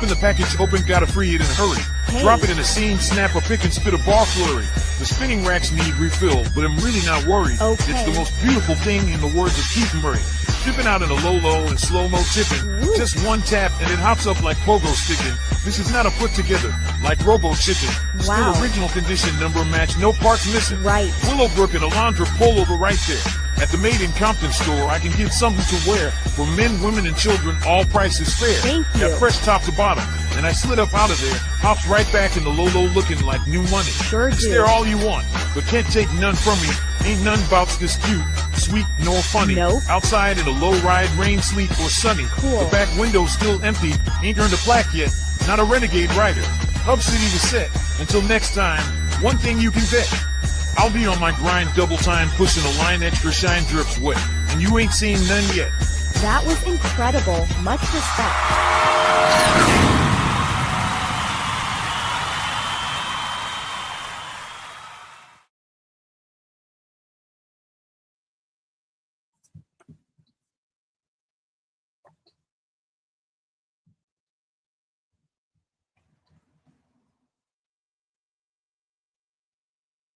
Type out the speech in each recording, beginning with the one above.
The package open, gotta free it in a hurry. Hey. Drop it in a seam, snap a pick and spit a bar flurry. The spinning racks need refill, but I'm really not worried. Okay. It's the most beautiful thing in the words of Keith Murray. Dipping out in a low-low and slow-mo tipping. Ooh. Just one tap and it hops up like pogo sticking. This is not a put together, like Robo Chicken. Wow. Still original condition, number match, no parts missing. Right. Willowbrook and Alondra pull over right there. At the Made in Compton store, I can get something to wear. For men, women, and children, all prices fair. Thank you. Got fresh top to bottom. And I slid up out of there, hopped right back in the low-low looking like new money. Sure do. Stare all you want, but can't take none from me. Ain't none bouts this cute, sweet, nor funny. Nope. Outside in a low ride, rain, sleet, or sunny. Cool. The back window's still empty, ain't earned a plaque yet. Not a renegade rider. Hub City was set. Until next time, one thing you can bet. I'll be on my grind double time, pushing a line extra shine drips wet. And you ain't seen none yet. That was incredible. Much respect.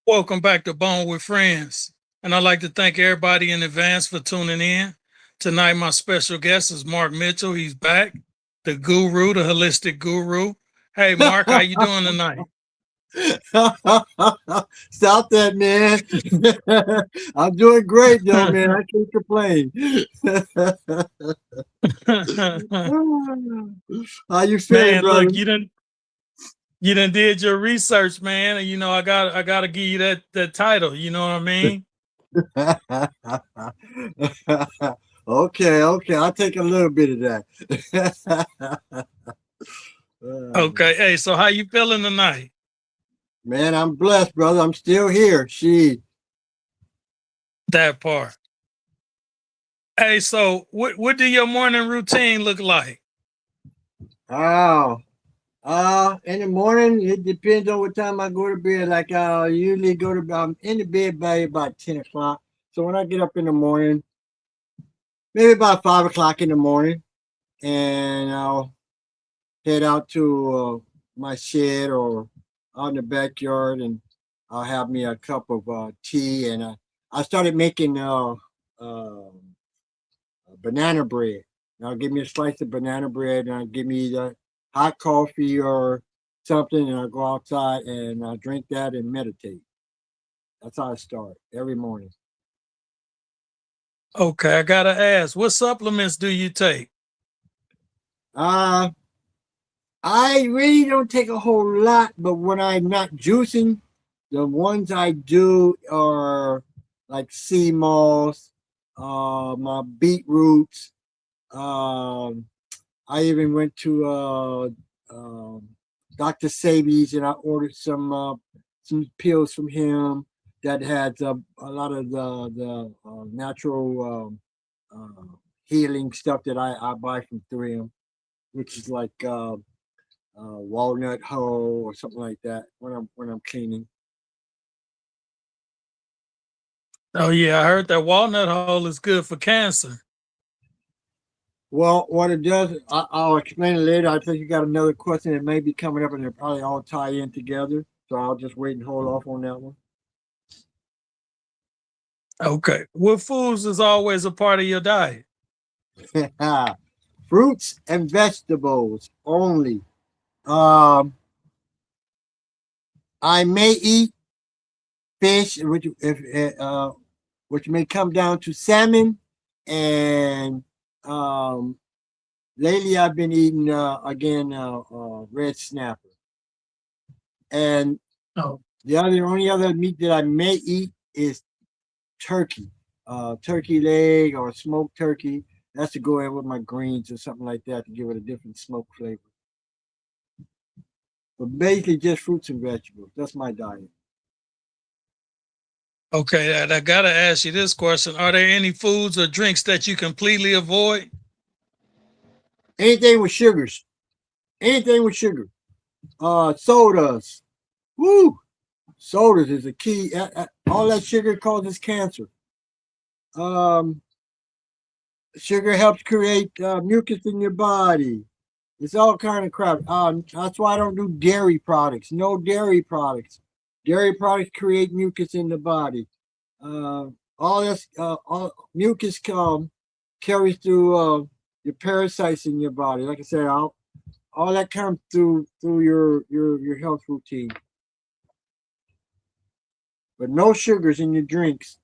Welcome back to Bone with Friends. And I'd like to thank everybody in advance for tuning in. Tonight, my special guest is Mark Mitchell. He's back, the guru, the holistic guru. Hey, Mark, how you doing tonight? Stop that, man. I'm doing great, though, man. I can't complain. How you feeling, Man, brother? look, you done did your research, man. And you know, I gotta give you that title. You know what I mean? Okay. I'll take a little bit of that. Okay. Hey, so how you feeling tonight? Man, I'm blessed, brother. I'm still here. That part. Hey, so what do your morning routine look like? Oh. In the morning, it depends on what time I go to bed. Like I usually I'm in the bed by about 10 o'clock. So when I get up in the morning, maybe about 5 o'clock in the morning, and I'll head out to my shed or out in the backyard, and I'll have me a cup of tea. And I started making banana bread. Now give me a slice of banana bread, and I'll give me the hot coffee or something, and I go outside and I drink that and meditate. That's how I start every morning. Okay, I gotta ask, what supplements do you take? I really don't take a whole lot, but when I'm not juicing, the ones I do are like sea moss, my beetroots. I even went to Dr. Sabi's and I ordered some pills from him that had a lot of the natural healing stuff that I buy from 3M, which is like walnut hull or something like that when I'm cleaning. Oh yeah, I heard that walnut hull is good for cancer. Well, what it does, I'll explain it later. I think you got another question that may be coming up, and they'll probably all tie in together. So I'll just wait and hold off on that one. Okay. What foods is always a part of your diet? Fruits and vegetables only. I may eat fish, which may come down to salmon, and lately I've been eating red snapper. And the only other meat that I may eat is turkey, turkey leg or smoked turkey. That's to go in with my greens or something like that to give it a different smoke flavor. But basically just fruits and vegetables. That's my diet. Okay, I gotta ask you this question. Are there any foods or drinks that you completely avoid? Anything with sugars. Anything with sugar. Sodas. Woo! Sodas is a key. All that sugar causes cancer. Um, Sugar helps create mucus in your body. It's all kind of crap. That's why I don't do dairy products. No dairy products. Dairy products create mucus in the body. All this all mucus carries through your parasites in your body. Like I said, all that comes through your health routine. But no sugars in your drinks.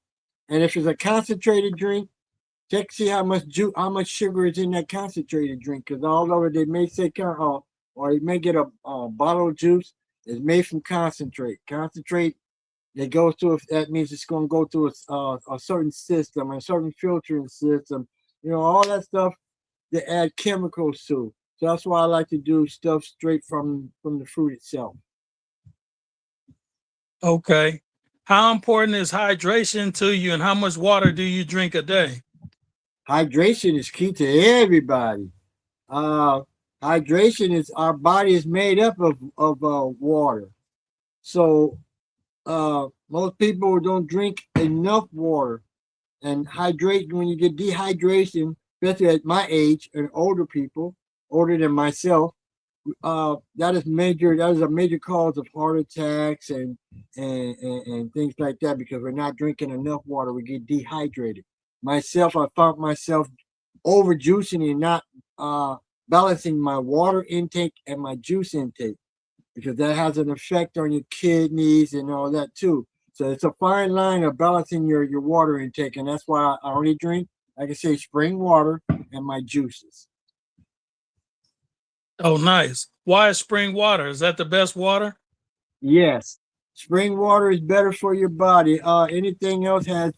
And if it's a concentrated drink, check to see how much sugar is in that concentrated drink. Because although they may say or you may get a bottle of juice, it's made from concentrate. Concentrate, it goes through. That means it's going to go through a certain system, a certain filtering system. You know, all that stuff they add chemicals to. So that's why I like to do stuff straight from the fruit itself. Okay. How important is hydration to you, and how much water do you drink a day? Hydration is key to everybody. Hydration is our body is made up of water. So most people don't drink enough water, and hydrate when you get dehydration, especially at my age and older people, older than myself. That is a major cause of heart attacks and things like that because we're not drinking enough water. We get dehydrated. Myself, I found myself overjuicing and not balancing my water intake and my juice intake because that has an effect on your kidneys and all that too. So it's a fine line of balancing your water intake, and that's why I only drink, like I say, spring water and my juices. Oh, nice. Why is spring water? Is that the best water? Yes, spring water is better for your body. Anything else has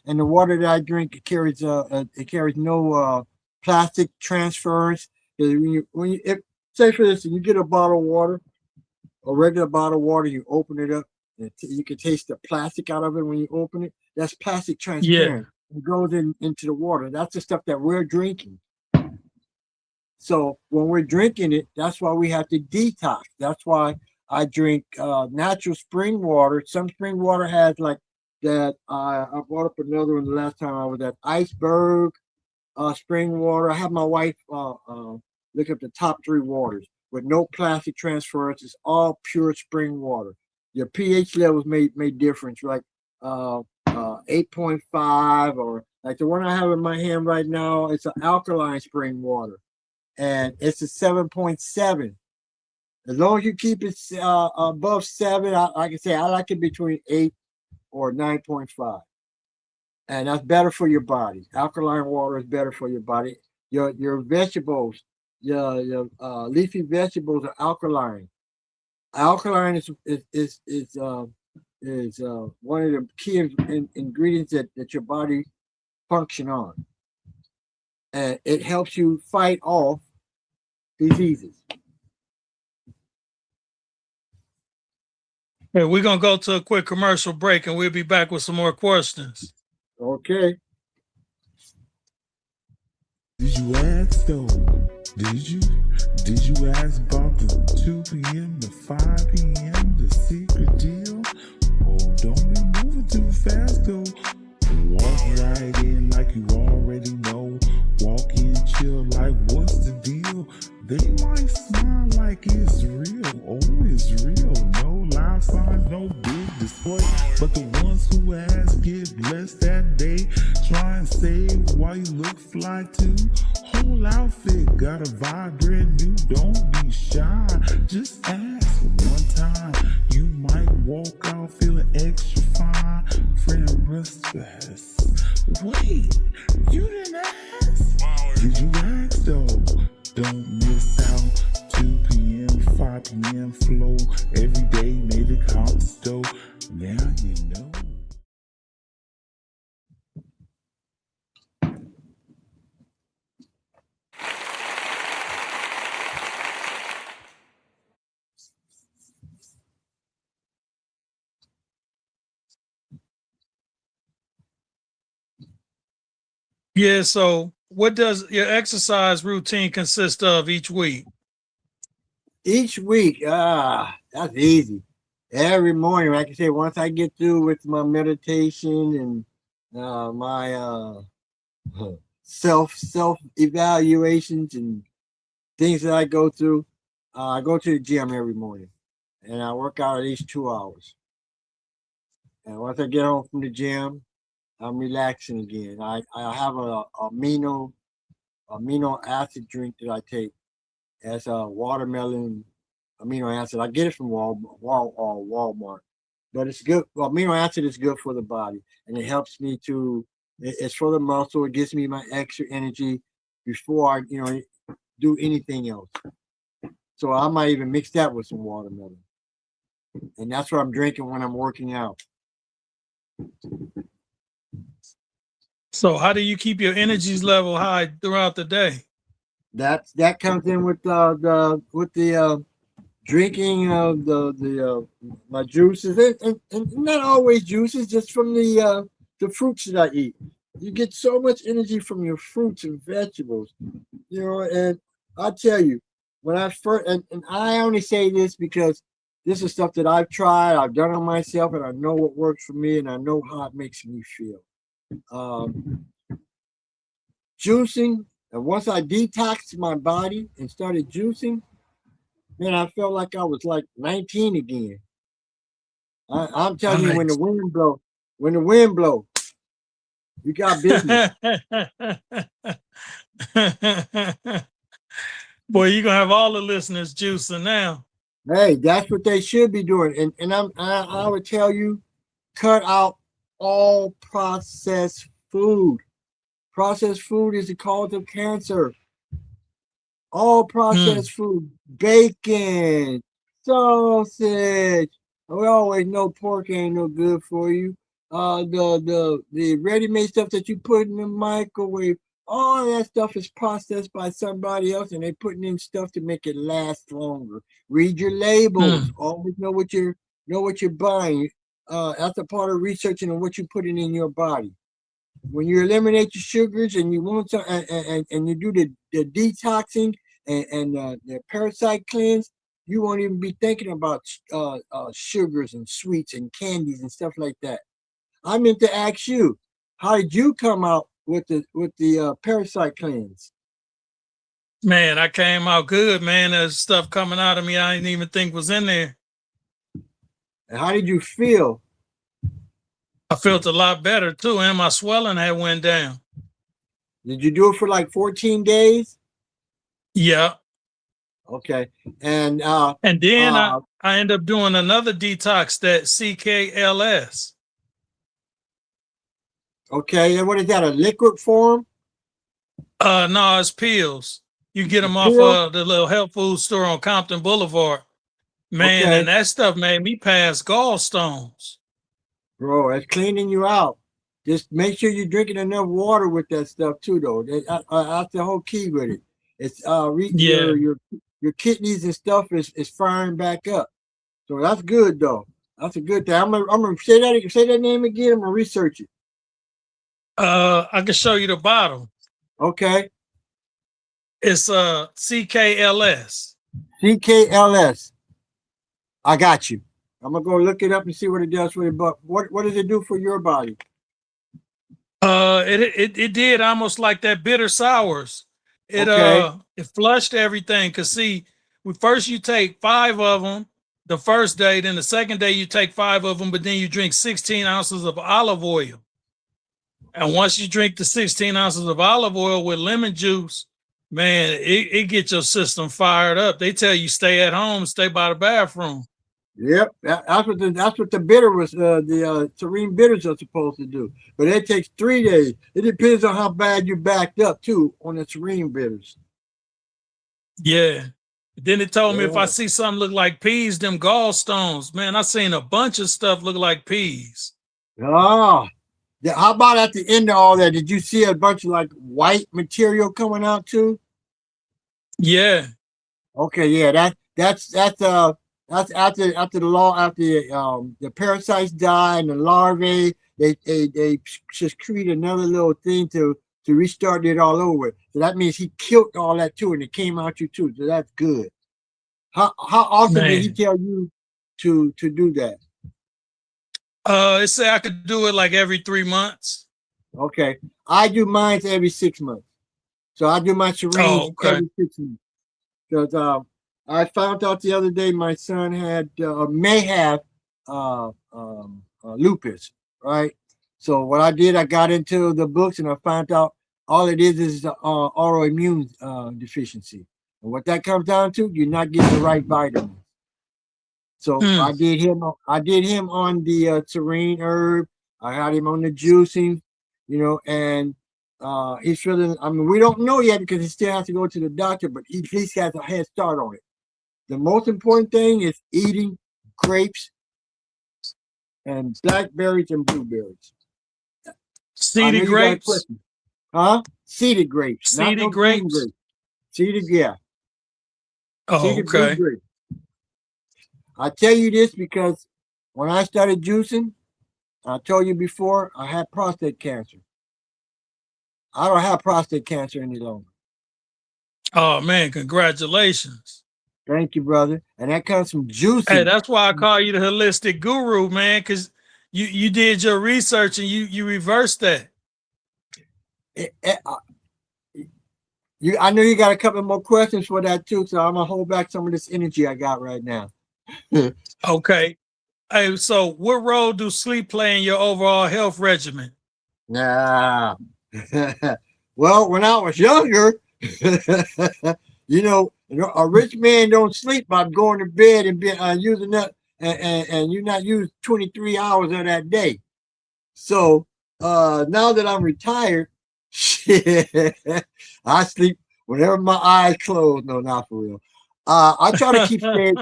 and the water that I drink it carries no plastic transference. If say for instance you get a bottle of water, a regular bottle of water, you open it up, and you can taste the plastic out of it when you open it. That's plastic Yeah. transparent. It goes into the water. That's the stuff that we're drinking. So when we're drinking it, that's why we have to detox. That's why I drink natural spring water. Some spring water has like that. I brought up another one the last time I was at Iceberg spring water. I have my wife look up the top 3 waters with no plastic transference. It's all pure spring water. Your pH levels may difference, like 8.5 or like the one I have in my hand right now. It's an alkaline spring water and it's a 7.7. As long as you keep it above 7, like I say, I like it between 8 or 9.5, and that's better for your body. Alkaline water is better for your body. Your vegetables, your leafy vegetables are alkaline. Alkaline is one of the key ingredients that your body function on, and it helps you fight off diseases. Hey, we're gonna go to a quick commercial break and we'll be back with some more questions. Okay. Did you ask though? Did you ask about the 2 p.m. to 5 p.m. the secret deal? Oh, don't be moving too fast though. Walk right in like you already know. Walk in chill like what's the deal? They might smile like it's real. Oh, it's real. No live signs, no big display. But the ones who ask get blessed that day. Try and say why you look fly too. Whole outfit got a vibrant new. Don't be shy. Just ask one time. You might walk out feeling extra fine. Friend respect. Wait, you didn't ask? Did you ask though? Don't miss out. 2 p.m., 5 p.m. flow. Every day made it count though. Now you know. Yeah. So what does your exercise routine consist of each week? Each week, that's easy. Every morning, like I say, once I get through with my meditation and my self evaluations and things that I go through, I go to the gym every morning and I work out at least 2 hours. And once I get home from the gym, I'm relaxing again. I have a amino acid drink that I take. As a watermelon amino acid. I get it from Walmart, but it's good. Well, amino acid is good for the body, and it helps me to. It's for the muscle. It gives me my extra energy before I, do anything else. So I might even mix that with some watermelon, and that's what I'm drinking when I'm working out. So how do you keep your energies level high throughout the day? That comes in with the drinking of the my juices and not always juices, just from the fruits that I eat. You get so much energy from your fruits and vegetables, and I tell you, when I first and I only say this because this is stuff that I've tried, I've done on myself, and I know what works for me, and I know how it makes me feel. Juicing, and once I detoxed my body and started juicing, man, I felt like I was like 19 again. I'm telling you, when the wind blow, you got business. Boy, you're gonna have all the listeners juicing now. Hey, that's what they should be doing. And I would tell you, cut out all processed food. Processed food is the cause of cancer. All processed food, bacon, sausage. We always know pork ain't no good for you. The ready-made stuff that you put in the microwave, all that stuff is processed by somebody else, and they putting in stuff to make it last longer. Read your labels. Always know what you're buying. That's a part of researching and what you're putting in your body. When you eliminate your sugars and you want to, and you do the detoxing and the parasite cleanse, you won't even be thinking about sugars and sweets and candies and stuff like that. I meant to ask you, how did you come out with the parasite cleanse? Man, I came out good, man. There's stuff coming out of me I didn't even think was in there. And how did you feel? I felt a lot better too, and my swelling had went down. Did you do it for like 14 days? Yeah. Okay. And then I ended up doing another detox, that CKLS. Okay. And what is that, a liquid form? No, it's pills. You get them off of the little health food store on Compton Boulevard. Man, Okay. and that stuff made me pass gallstones. Bro, it's cleaning you out. Just make sure you're drinking enough water with that stuff too, though. That's the whole key with it. It's your kidneys and stuff is firing back up. So that's good, though. That's a good thing. I'm gonna say that name again. I'm gonna research it. I can show you the bottle. Okay. It's CKLS. CKLS. I got you. I'm gonna go look it up and see what it does for you. But what does it do for your body? It did almost like that bitter sours. It flushed everything. Cause see, first you take 5 of them the first day, then the second day you take 5 of them, but then you drink 16 ounces of olive oil. And once you drink the 16 ounces of olive oil with lemon juice, man, it gets your system fired up. They tell you stay at home, stay by the bathroom. Yep, that's what the bitter was. The serene bitters are supposed to do, but it takes 3 days. It depends on how bad you backed up too on the serene bitters. Yeah. Then it told me if I see something look like peas, them gallstones. Man, I seen a bunch of stuff look like peas. Oh, yeah. How about at the end of all that? Did you see a bunch of like white material coming out too? Yeah. Okay, yeah. That's after the parasites die and the larvae, they just create another little thing to to restart it all over. So that means he killed all that too, and it came out you too. So that's good. How often did he Man. tell you to do that? It said I could do it like every 3 months. Okay, I do mine every 6 months. So I do my Serene Oh, okay. every 6 months. Because I found out the other day my son had may have lupus, right? So what I did, I got into the books and I found out all it is autoimmune deficiency. And what that comes down to, you're not getting the right vitamins. So Hmm. I did him on the Serene herb. I had him on the juicing, and he's feeling. I mean, we don't know yet because he still has to go to the doctor, but he at least has a head start on it. The most important thing is eating grapes and blackberries and blueberries. Seeded grapes. Huh? Seeded grapes. Seeded not no green grapes? Seeded, yeah. Oh, Seeded okay. blueberries. I tell you this because when I started juicing, I told you before, I had prostate cancer. I don't have prostate cancer any longer. Oh man, congratulations. Thank you, brother. And that comes from juicing. Hey, that's why I call you the holistic guru, man, because you did your research and you reversed that. I know you got a couple more questions for that too, so I'm gonna hold back some of this energy I got right now. Okay. Hey, so what role do sleep play in your overall health regimen? Nah. Well, when I was younger, a rich man don't sleep by going to bed and using that, and you not use 23 hours of that day. So now that I'm retired, shit, I sleep whenever my eyes close. No, not for real. I try to keep staying.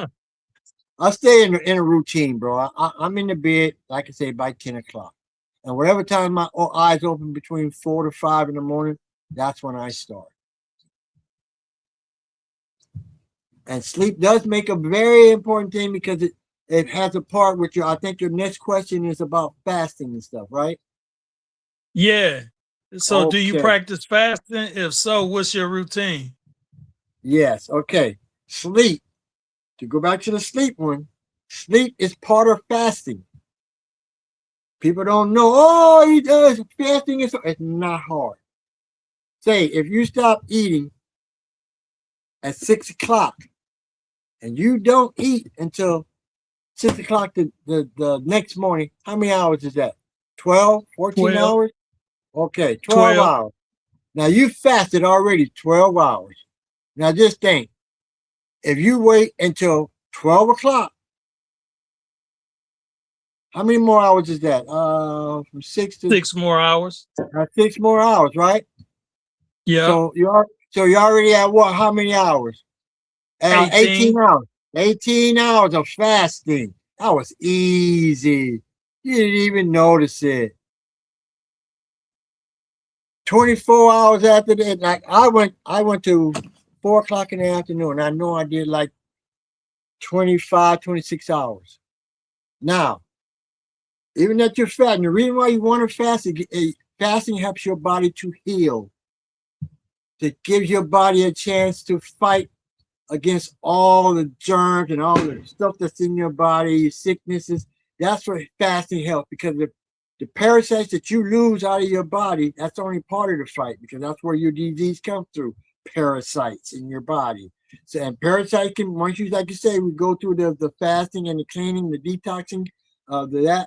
I stay in a routine, bro. I'm in the bed, like I say, by 10 o'clock. And whatever time my eyes open between 4 to 5 in the morning, that's when I start. And sleep does make a very important thing because it has a part with I think your next question is about fasting and stuff, right? Yeah. So do you Okay. practice fasting? If so, what's your routine? Yes. Okay. Sleep. To go back to the sleep one, sleep is part of fasting. People don't know, oh, he does fasting. It's not hard. Say, if you stop eating at 6 o'clock and you don't eat until 6 o'clock the next morning, how many hours is that? 12, 14 12. hours? Okay, 12 hours. Now you fasted already 12 hours. Now just think, if you wait until 12 o'clock, how many more hours is that? From 6 to 6 more hours. 6 more hours, right? Yeah. So you're already at what? How many hours? 18 hours. 18 hours of fasting. That was easy. You didn't even notice it. 24 hours after that, like I went to 4 o'clock in the afternoon. I know I did like 25, 26 hours. Now, even that you're fat, and the reason why you want to fast, fasting helps your body to heal. It gives your body a chance to fight against all the germs and all the stuff that's in your body, sicknesses. That's what fasting helps, because the parasites that you lose out of your body, that's only part of the fight, because that's where your disease comes through, parasites in your body. So, and parasites can, once you, like you say, we go through the fasting and the cleaning, the detoxing, that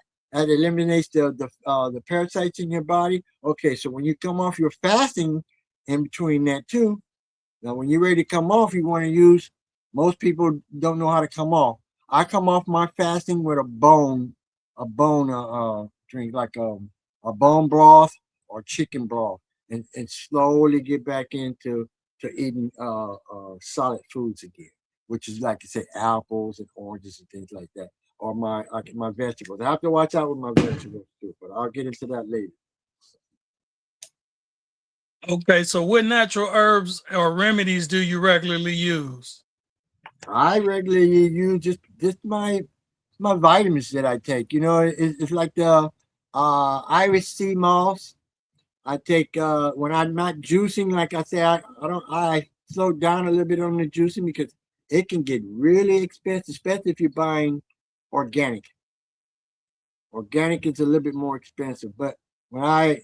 eliminates the parasites in your body. Okay, so when you come off your fasting in between that too, now when you're ready to come off, you want to use, most people don't know how to come off. I come off my fasting with a bone drink, like a bone broth or chicken broth, and slowly get back into eating solid foods again, which is, like I said, apples and oranges and things like that, or my vegetables. I have to watch out with my vegetables too, but I'll get into that later. Okay, so what natural herbs or remedies do you regularly use? I regularly use just my vitamins that I take. It's like the Irish sea moss. I take when I'm not juicing, like I say, I slow down a little bit on the juicing because it can get really expensive, especially if you're buying organic. Organic is a little bit more expensive, but when I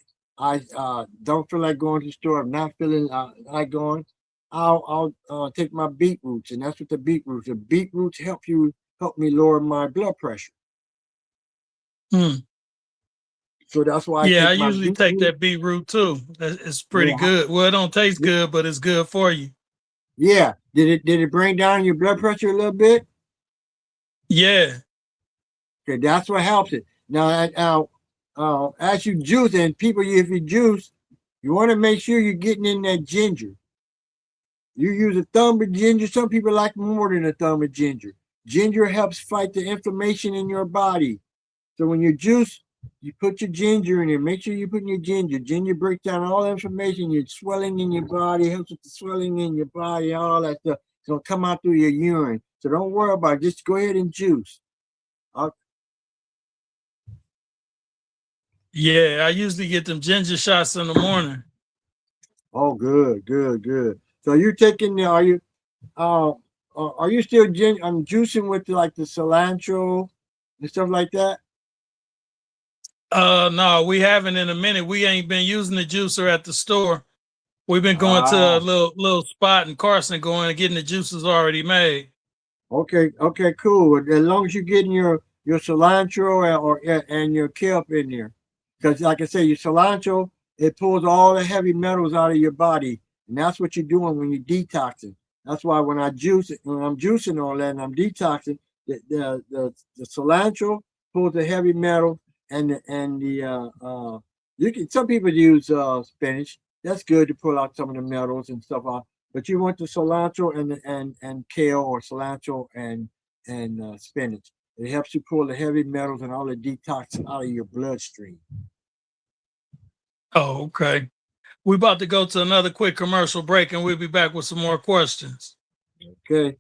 don't feel like going to the store, I'm not feeling like going, I'll take my beetroots, and that's what the beetroots. The beetroots help me lower my blood pressure. Hmm. So that's why I Yeah, I take my usually take beetroot. that beetroot too. It's pretty Yeah, good. Well, it don't taste good, but it's good for you. yeah. Did it bring down your blood pressure a little bit? Yeah. Okay, that's what helps it. Now, as you juice, and people, if you juice, you want to make sure you're getting in that ginger. You use a thumb of ginger. Some people like more than a thumb of ginger. Ginger helps fight the inflammation in your body. So when you juice, you put your ginger in there. Make sure you're putting your ginger. Ginger breaks down all inflammation, your swelling in your body, helps with the swelling in your body, all that stuff. It's gonna come out through your urine. So don't worry about it. Just go ahead and juice. Yeah, I usually get them ginger shots in the morning. Oh, good, good, good. So you're taking the, are you still juicing with like the cilantro and stuff like that? No, we haven't in a minute. We ain't been using the juicer at the store. We've been going to a Ah, little spot in Carson, going and getting the juices already made. okay, okay, cool. As long as you're getting your cilantro and your kelp in there, because like I say, your cilantro it pulls all the heavy metals out of your body, and that's what you're doing when you're detoxing. That's why when when I'm juicing all that and I'm detoxing, the cilantro pulls the heavy metal and the you can some people use spinach. That's good to pull out some of the metals and stuff out. But you want the cilantro and kale or cilantro and spinach. It helps you pull the heavy metals and all the detox out of your bloodstream. Oh, okay. We about to go to another quick commercial break, and we'll be back with some more questions. Okay.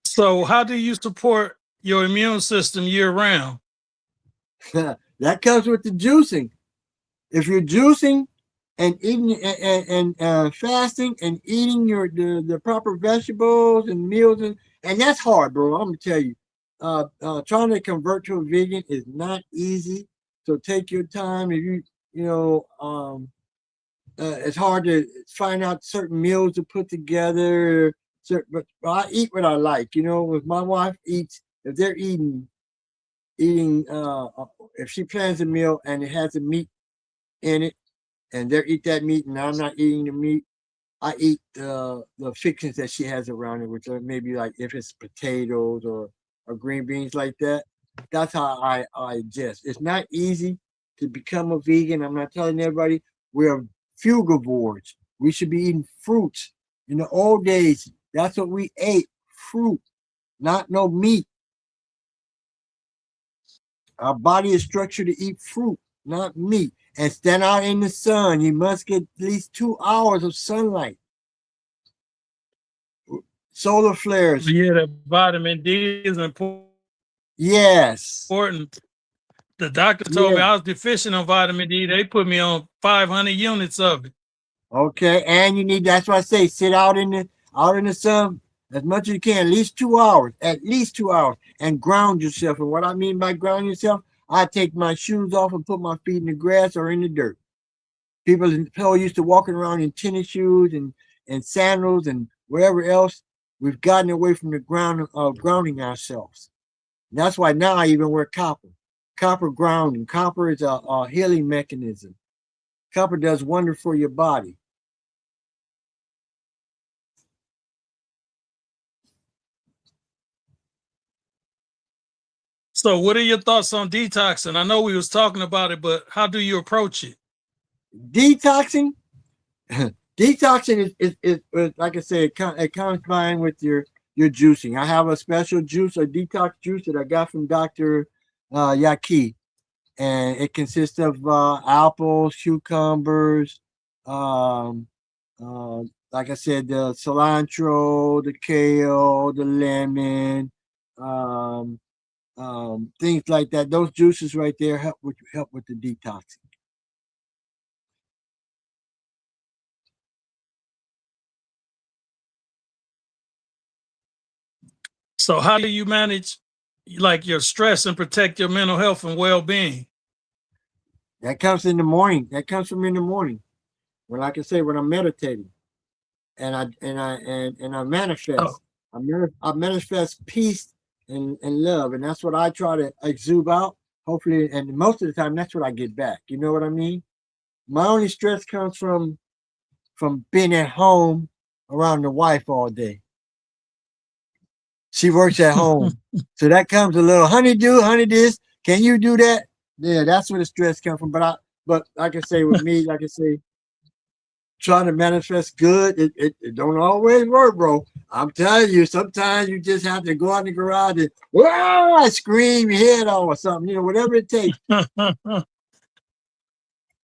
So, how do you support your immune system year round? That comes with the juicing. If you're juicing and eating and fasting and eating the proper vegetables and meals and that's hard, bro. I'm gonna tell you. Trying to convert to a vegan is not easy. So take your time. If it's hard to find out certain meals to put together. But I eat what I like. If my wife eats, if they're eating, if she plans a meal and it has a meat in it, and they eat that meat, and I'm not eating the meat, I eat the fixings that she has around it, which are maybe like if it's potatoes or green beans like that. That's how I adjust. It's not easy to become a vegan. I'm not telling everybody we're frugivores. We should be eating fruits. In the old days, that's what we ate: fruit, not no meat. Our body is structured to eat fruit, not meat. And stand out in the sun. You must get at least 2 hours of sunlight. Solar flares. Yeah, the vitamin D is important. Yes. The doctor told Yeah. me I was deficient on vitamin D. They put me on 500 units of it. Okay. And you need, that's why I say sit out in the sun as much as you can, at least 2 hours, and ground yourself. And what I mean by ground yourself, I take my shoes off and put my feet in the grass or in the dirt. People used to walking around in tennis shoes and sandals and wherever else. We've gotten away from the grounding ourselves. And that's why now I even wear copper. Copper grounding. Copper is a healing mechanism. Copper does wonders for your body. So what are your thoughts on detoxing? I know we was talking about it, but how do you approach it? Detoxing, detoxing is like I said, it comes by with your juicing. I have a special juice, a detox juice that I got from Dr. Yaki, and it consists of apples, cucumbers, um, like I said, the cilantro, the kale, the lemon, um, things like that. Those juices right there help with the detoxing. So how do you manage like your stress and protect your mental health and well-being? That comes in the morning. That comes from in the morning. When, like I say, when I'm meditating, and I manifest. Oh. I manifest peace and love, and that's what I try to exude out. Hopefully, and most of the time, that's what I get back. You know what I mean? My only stress comes from being at home around the wife all day. She works at home, so that comes a little honey this. Can you do that? Yeah, that's where the stress comes from. But like I say, with me, like I say, trying to manifest good, it don't always work, bro. I'm telling you, sometimes you just have to go out in the garage and scream your head off or something, whatever it takes. And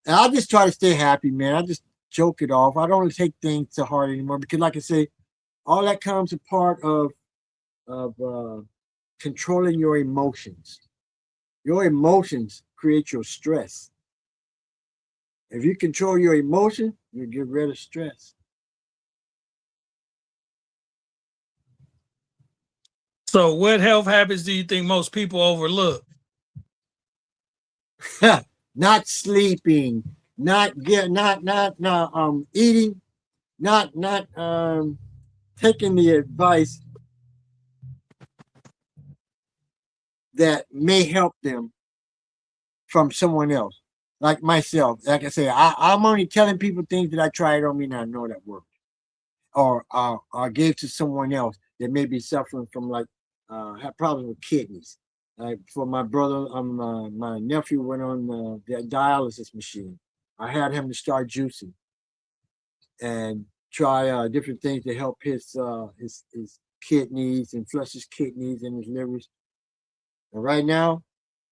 I just try to stay happy, man. I just joke it off. I don't take things to heart anymore because, like I say, all that comes a part of controlling your emotions. Your emotions create your stress. If you control your emotion, you get rid of stress. So what health habits do you think most people overlook? Not sleeping, not eating, not taking the advice that may help them from someone else. Like myself, like I say, I'm only telling people things that I tried on me and I know that worked, or gave to someone else that may be suffering from have problems with kidneys. Like for my brother, my nephew went on the dialysis machine. I had him to start juicing and try different things to help his kidneys and flush his kidneys and his livers. And right now,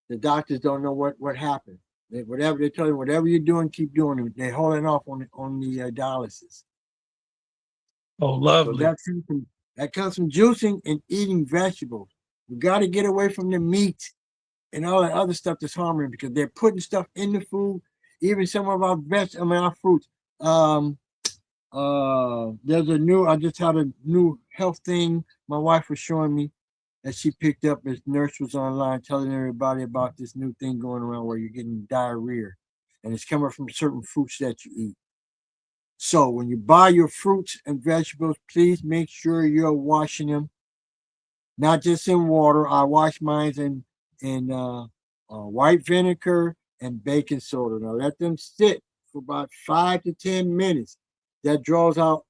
the doctors don't know what happened. Whatever they tell you, whatever you're doing, keep doing it. They're holding off on the dialysis. Oh, lovely. So that comes from juicing and eating vegetables. You got to get away from the meat and all that other stuff that's harming because they're putting stuff in the food. Even some of our our fruits. I just had a new health thing my wife was showing me that she picked up as nurse was online telling everybody about this new thing going around where you're getting diarrhea and it's coming from certain fruits that you eat. So when you buy your fruits and vegetables, please make sure you're washing them, not just in water. I wash mine in white vinegar and baking soda. Now let them sit for about 5 to 10 minutes. That draws out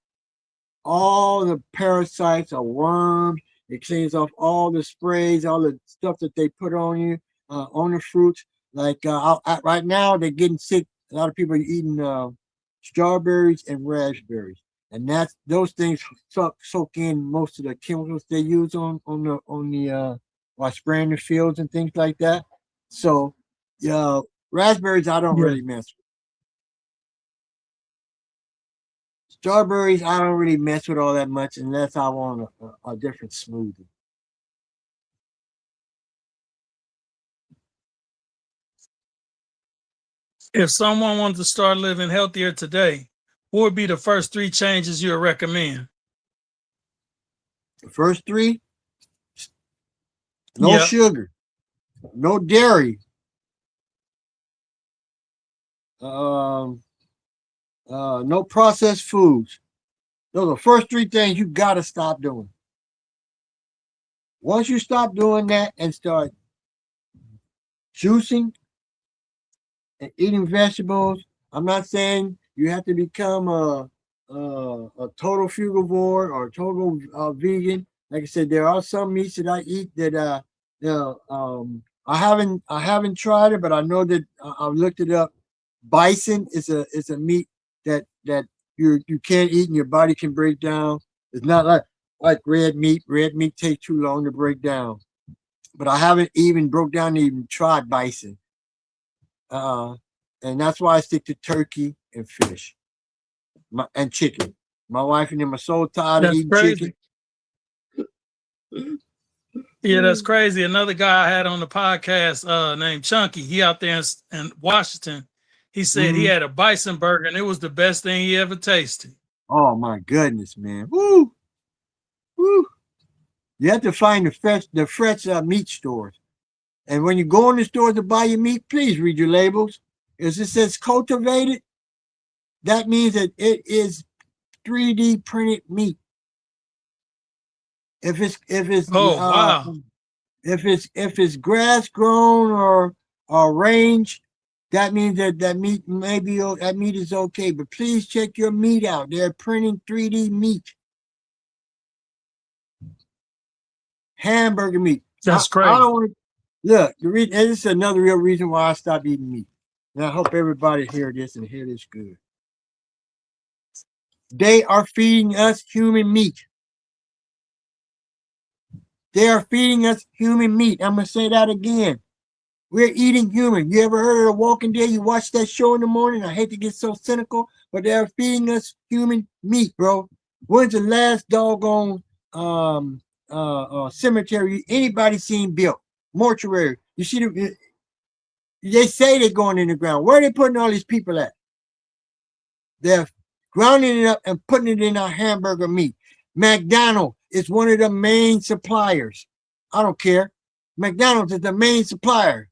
all the parasites or worms. It cleans off all the sprays, all the stuff that they put on you, on the fruits. Like right now, they're getting sick. A lot of people are eating strawberries and raspberries, and those things soak in most of the chemicals they use while spraying the fields and things like that. So, raspberries I don't really mess with. Strawberries, I don't really mess with all that much unless I want a different smoothie. If someone wanted to start living healthier today, what would be the first 3 changes you would recommend? The first 3, no sugar, no dairy, no processed foods. Those are the first 3 things you got to stop doing. Once you stop doing that and start juicing and eating vegetables, I'm not saying you have to become a total frugivore or total vegan. Like I said, there are some meats that I eat that Yeah, I haven't tried it, but I know that I've looked it up. Bison is a meat that you can't eat and your body can break down. It's not like red meat. Red meat takes too long to break down. But I haven't even broke down to even tried bison. Uh, and that's why I stick to turkey and fish, and chicken. My wife and them are so tired of That's eating crazy. chicken. Yeah, that's crazy. Another guy I had on the podcast named Chunky, he out there in Washington. He said he Mhm. had a bison burger and it was the best thing he ever tasted. Oh my goodness, man! Woo, woo! You have to find the fresh meat stores. And when you go in the store to buy your meat, please read your labels. If it says cultivated, that means that it is 3D printed meat. If it's Oh, wow. if it's grass grown or range, that means that meat that meat is okay. But please check your meat out. They're printing 3D meat, hamburger meat. That's I crazy. don't want to look. The reason, and this is another real reason why I stopped eating meat. And I hope everybody hear this and hear this good. They are feeding us human meat. They are feeding us human meat. I'm gonna say that again. We're eating human. You ever heard of The Walking Dead? You watch that show in the morning. I hate to get so cynical, but they're feeding us human meat, bro. When's the last doggone cemetery anybody seen built? Mortuary. You see they say they're going in the ground. Where are they putting all these people at? They're grounding it up and putting it in our hamburger meat. McDonald's is one of the main suppliers. I don't care. McDonald's is the main supplier.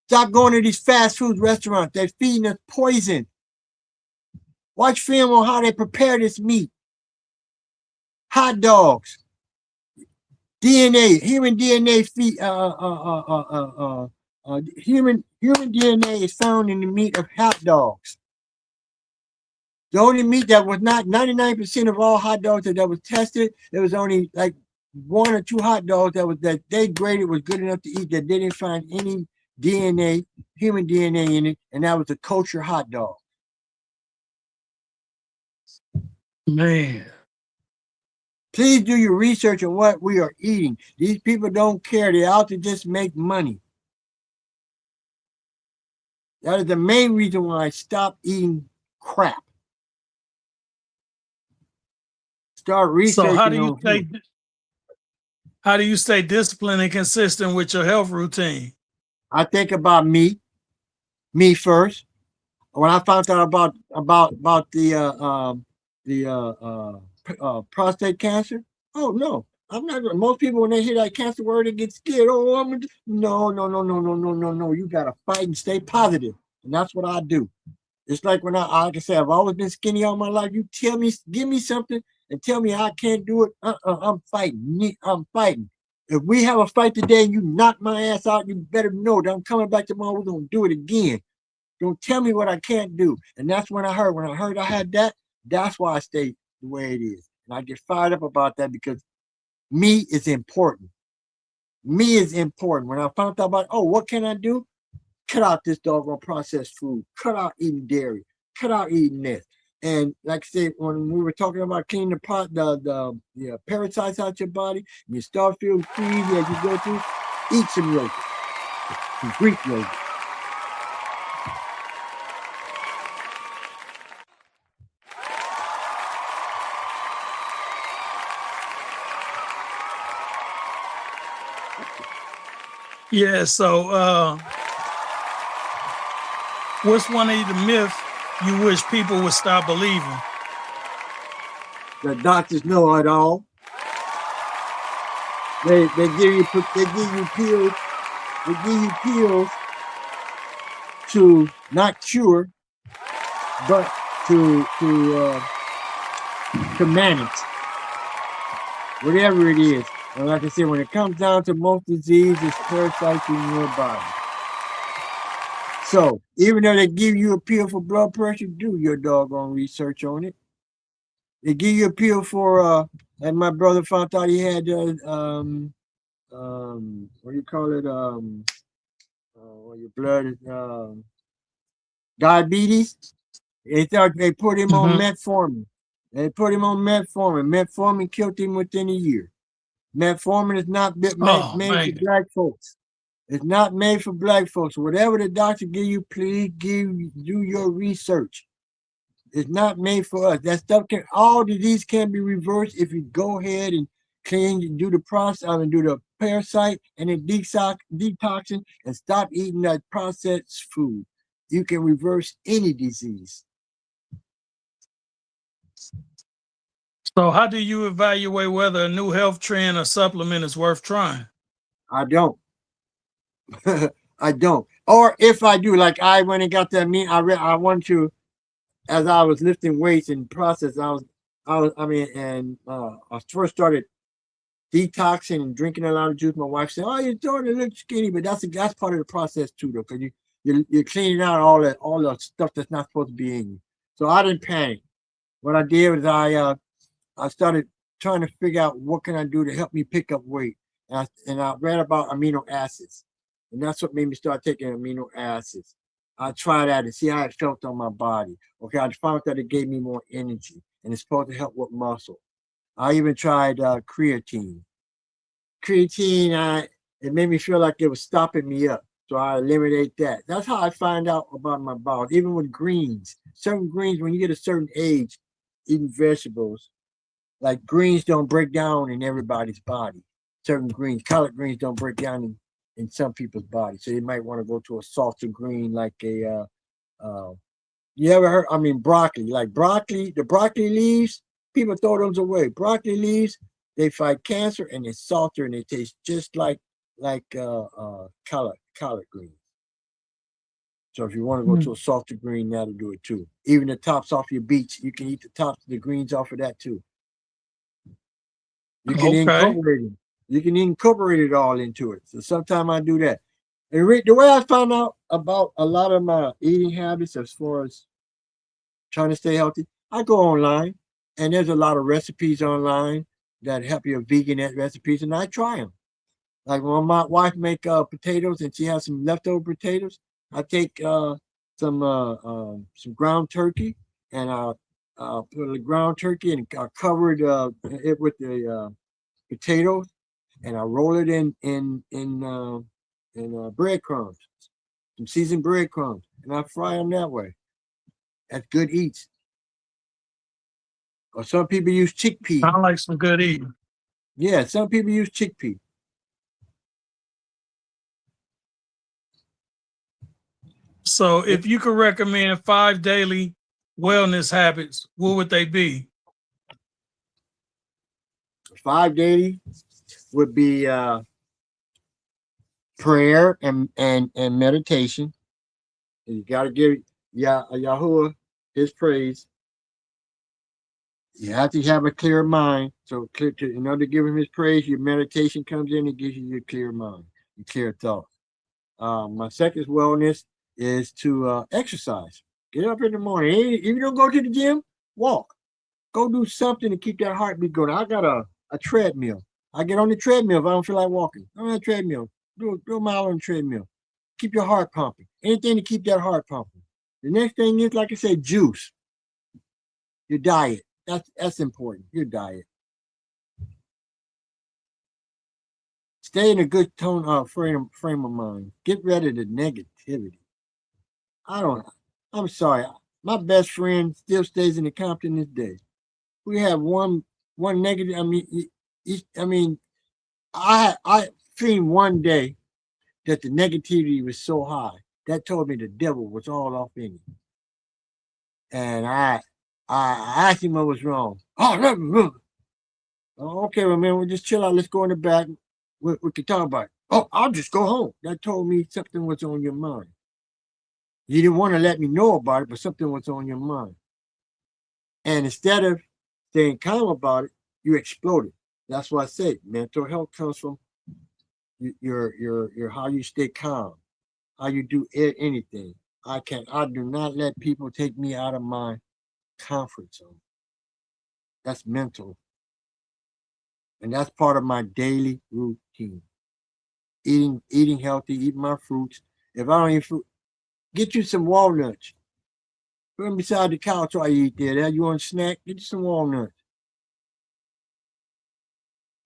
Stop going to these fast food restaurants. They're feeding us poison. Watch film on how they prepare this meat. Hot dogs. DNA, human DNA human DNA is found in the meat of hot dogs. The only meat that was not 99% of all hot dogs that was tested, there was only like 1 or 2 hot dogs that they graded was good enough to eat that they didn't find any DNA, human DNA in it, and that was a kosher hot dog. Man. Please do your research on what we are eating. These people don't care. They're out to just make money. That is the main reason why I stopped eating crap. Start researching. So how do you on stay disciplined and consistent with your health routine? I think about me first. When I found out about the prostate cancer, oh no, I'm not. Most people when they hear that cancer word, they get scared. Oh, no. You gotta fight and stay positive, and that's what I do. It's like when like I said, I've always been skinny all my life. You tell me, give me something, and tell me I can't do it. I'm fighting. I'm fighting. If we have a fight today and you knock my ass out, you better know that I'm coming back tomorrow. We're gonna do it again. Don't tell me what I can't do. And that's when I heard I had that, that's why I stay the way it is. And I get fired up about that because me is important. Me is important. When I found out about, oh, what can I do? Cut out this doggone processed food. Cut out eating dairy. Cut out eating this. And like I said, when we were talking about cleaning the parasites out your body, and you start feeling queasy as you go through, eat some yogurt, some Greek yogurt. Yeah, so what's one of the myths you wish people would stop believing? The doctors know it all. They give you pills. They give you pills to not cure, but to manage whatever it is. And like I said, when it comes down to most diseases, it's parasites in your body. So even though they give you a pill for blood pressure, do your doggone research on it. They give you a pill for, and my brother found out he had what do you call it? When your blood is diabetes. They put him on Hmm. metformin. They put him on metformin. Metformin killed him within a year. Metformin is not Oh made for man. black folks. It's not made for black folks. Whatever the doctor give you, please do your research. It's not made for us. That stuff all disease can be reversed if you go ahead and do the process and do the parasite and then detoxing and stop eating that processed food. You can reverse any disease. So how do you evaluate whether a new health trend or supplement is worth trying? I don't. I don't. Or if I do, like I went and got that I want to, as I was lifting weights in process, I first started detoxing and drinking a lot of juice. My wife said, "Oh, you're starting to look skinny," but that's part of the process too, though, because you're cleaning out all the stuff that's not supposed to be in you. So I didn't panic. What I did was I started trying to figure out what can I do to help me pick up weight, and I read about amino acids, and that's what made me start taking amino acids. I tried that and see how it felt on my body. Okay, I found that it gave me more energy, and it's supposed to help with muscle. I even tried creatine. It made me feel like it was stopping me up. So I eliminate that. That's how I find out about my bowels. Even with greens, certain greens, when you get a certain age, eating vegetables, like greens don't break down in everybody's body. Certain greens, collard greens don't break down in some people's body. So you might want to go to a softer green like you ever heard, I mean, broccoli, like the broccoli leaves, people throw those away. Broccoli leaves, they fight cancer and they're softer and they taste just like collard green. So if you want to go to a softer green, that'll do it too. Even the tops off your beets, you can eat the tops, the greens off of that too. You can Okay. incorporate it. You can incorporate it all into it. So sometimes I do that. And the way I found out about a lot of my eating habits as far as trying to stay healthy, I go online and there's a lot of recipes online that help you vegan recipes, and I try them. Like when my wife make potatoes and she has some leftover potatoes, I take some ground turkey and I put the ground turkey and I covered it with the potatoes and I roll it in breadcrumbs, some seasoned breadcrumbs, and I fry them that way. That's good eats. Or some people use chickpea. Sound like some good eating. Yeah, some people use chickpea. So It, if you could recommend 5 daily wellness habits, what would they be? 5 daily would be prayer and meditation. You got to give Yahuwah his praise. You have to have a clear mind. So in order to give him his praise, your meditation comes in and gives you your clear mind, your clear thoughts. My second wellness is to exercise. Get up in the morning. If you don't go to the gym, walk. Go do something to keep that heartbeat going. I got a treadmill. I get on the treadmill if I don't feel like walking. I'm on the treadmill. Do a mile on the treadmill. Keep your heart pumping. Anything to keep that heart pumping. The next thing is, like I said, juice. Your diet. That's important. Your diet. Stay in a good frame of mind. Get rid of the negativity. I'm sorry. My best friend still stays in the Compton this day. We have one negative. I seen one day that the negativity was so high that told me the devil was all off in him. And I asked him what was wrong. Oh, okay, well, man, we'll just chill out. Let's go in the back. We can talk about it. Oh, I'll just go home. That told me something was on your mind. You didn't want to let me know about it, but something was on your mind. And instead of staying calm about it, you exploded. That's why I say mental health comes from your how you stay calm, how you do anything. I do not let people take me out of my comfort zone. That's mental. And that's part of my daily routine. eating healthy, eating my fruits. If I don't eat fruit, get you some walnuts. Put them beside the couch while you eat there. You want a snack? Get you some walnuts.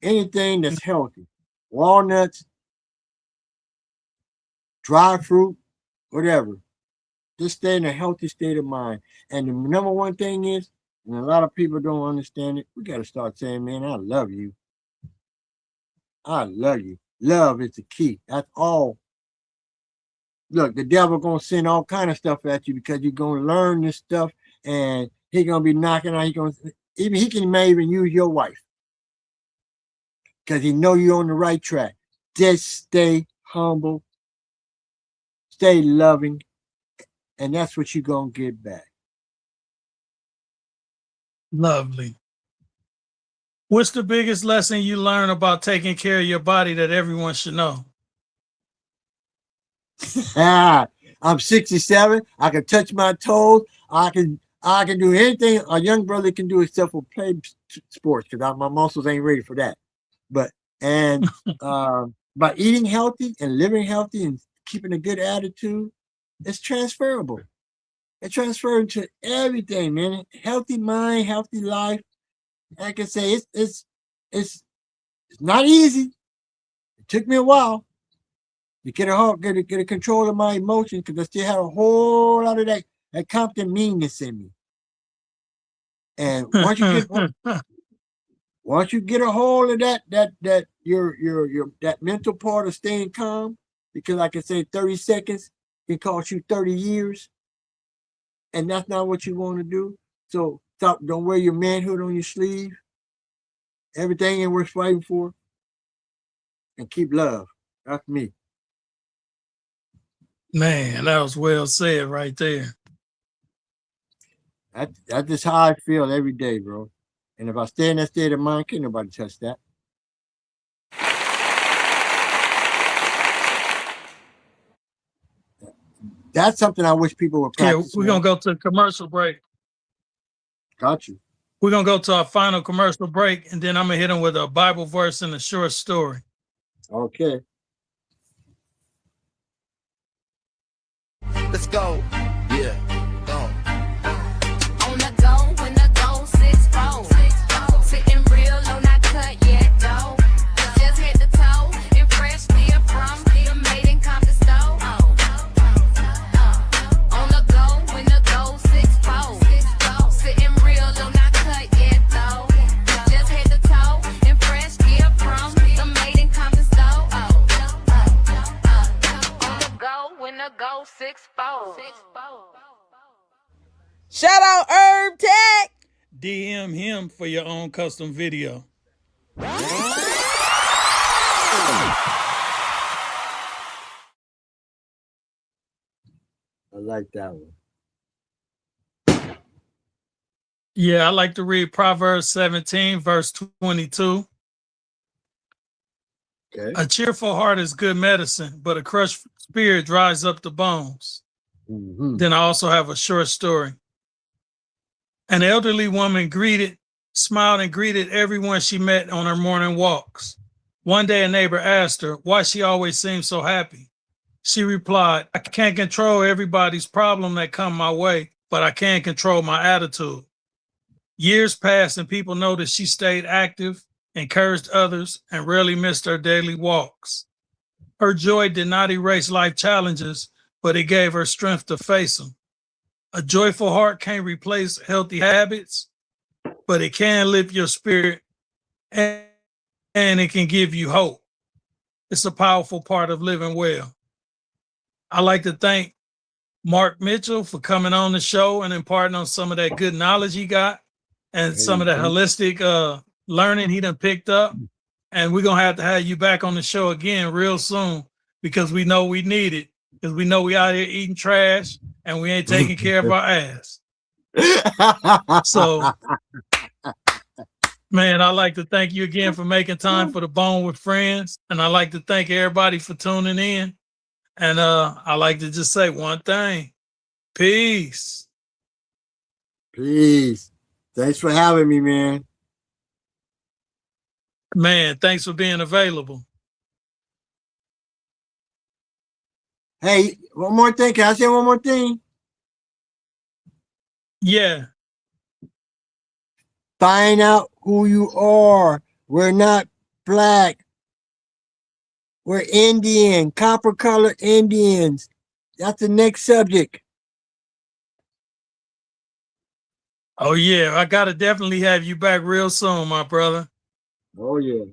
Anything that's healthy. Walnuts, dry fruit, whatever. Just stay in a healthy state of mind. And the number one thing is, and a lot of people don't understand it, we got to start saying, man, I love you. I love you. Love is the key. That's all. Look, the devil going to send all kind of stuff at you because you're going to learn this stuff and he's going to be knocking out. He may even use your wife because he know you're on the right track. Just stay humble, stay loving, and that's what you're going to get back. Lovely. What's the biggest lesson you learn about taking care of your body that everyone should know? I'm 67. I can touch my toes. I can do anything a young brother can do except for play sports because my muscles ain't ready for that. But by eating healthy and living healthy and keeping a good attitude, it's transferable. It's transferred to everything, man. Healthy mind, healthy life. Like I say, it's not easy. It took me a while to get a control of my emotions because I still had a whole lot of that Compton meanness in me. And once you get a hold of that your mental part of staying calm, because like I say, 30 seconds can cost you 30 years. And that's not what you want to do. So don't wear your manhood on your sleeve. Everything ain't worth fighting for. And keep love. That's me. Man, that was well said right there. That's just how I feel every day, bro. And if I stay in that state of mind, can't nobody touch that. That's something I wish people would practice. Yeah, we're going to go to a commercial break. Got you. We're going to go to our final commercial break, and then I'm going to hit them with a Bible verse and a short story. Okay. Let's go. Yeah. Go. On the go, when the go 6-4. Sitting real low, not cut yet, though. Just hit the toe and fresh beer from the maiden Compton stove. On the go, when the go 6-4. Sitting real low, not cut yet, though. Just hit the toe and fresh beer from the maiden Compton stove. On the go, when the go 6-4. Shout out Herb Tech. DM him for your own custom video. I like that one. Yeah, I like to read Proverbs 17, verse 22. Okay. A cheerful heart is good medicine, but a crushed spirit dries up the bones. Mm-hmm. Then I also have a short story. An elderly woman smiled and greeted everyone she met on her morning walks. One day a neighbor asked her why she always seemed so happy. She replied, I can't control everybody's problem that come my way, but I can control my attitude. Years passed and people noticed she stayed active, encouraged others, and rarely missed her daily walks. Her joy did not erase life challenges, but it gave her strength to face them. A joyful heart can't replace healthy habits, but it can lift your spirit and it can give you hope. It's a powerful part of living well. I'd like to thank Mark Mitchell for coming on the show and imparting on some of that good knowledge he got and some of the holistic learning he done picked up. And we're going to have you back on the show again real soon because we know we need it. Because we know we out here eating trash and we ain't taking care of our ass. So, man, I'd like to thank you again for making time for the Bone with Friends. And I'd like to thank everybody for tuning in. And I like to just say one thing. Peace. Peace. Thanks for having me, man. Man, thanks for being available. Hey, one more thing. Can I say one more thing? Yeah. Find out who you are. We're not black. We're Indian, copper color Indians. That's the next subject. Oh yeah, I gotta definitely have you back real soon, my brother. Oh, yeah.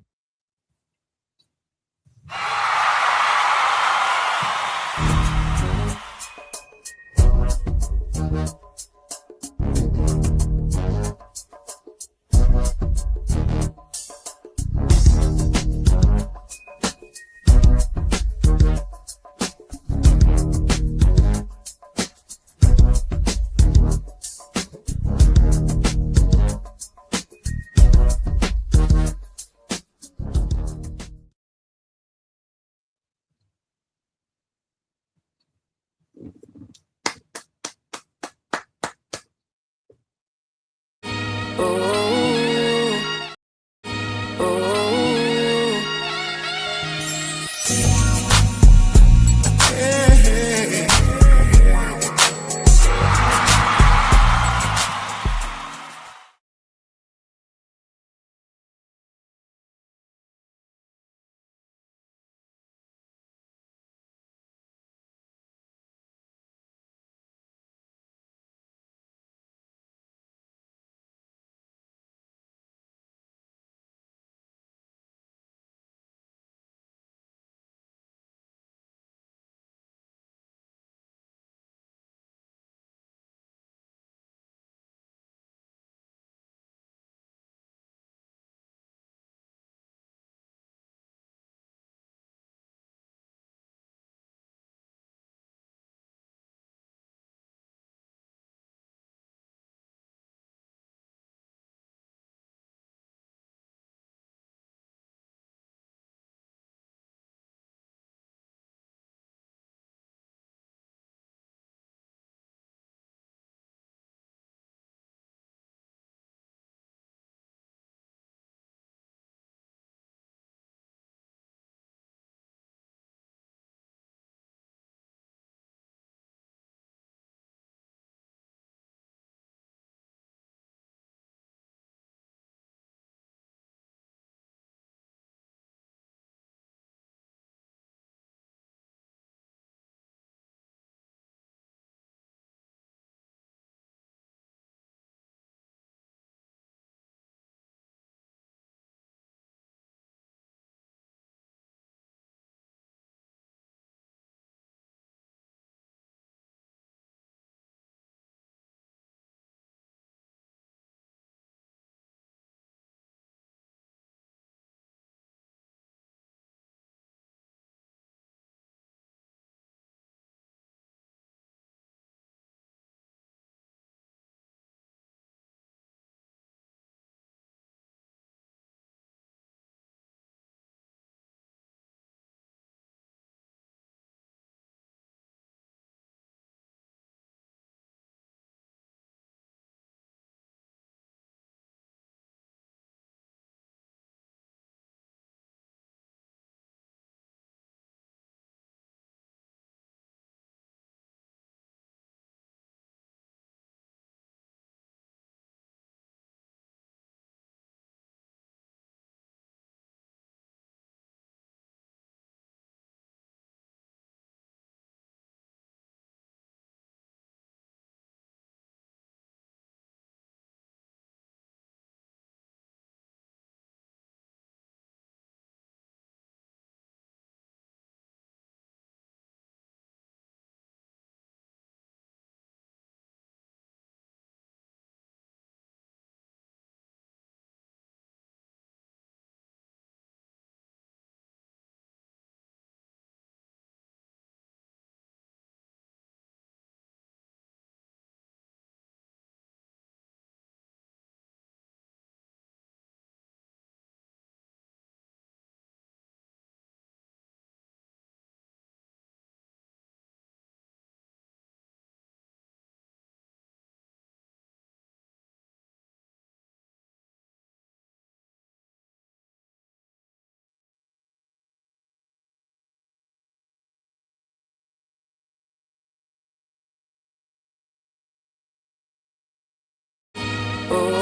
Ooh.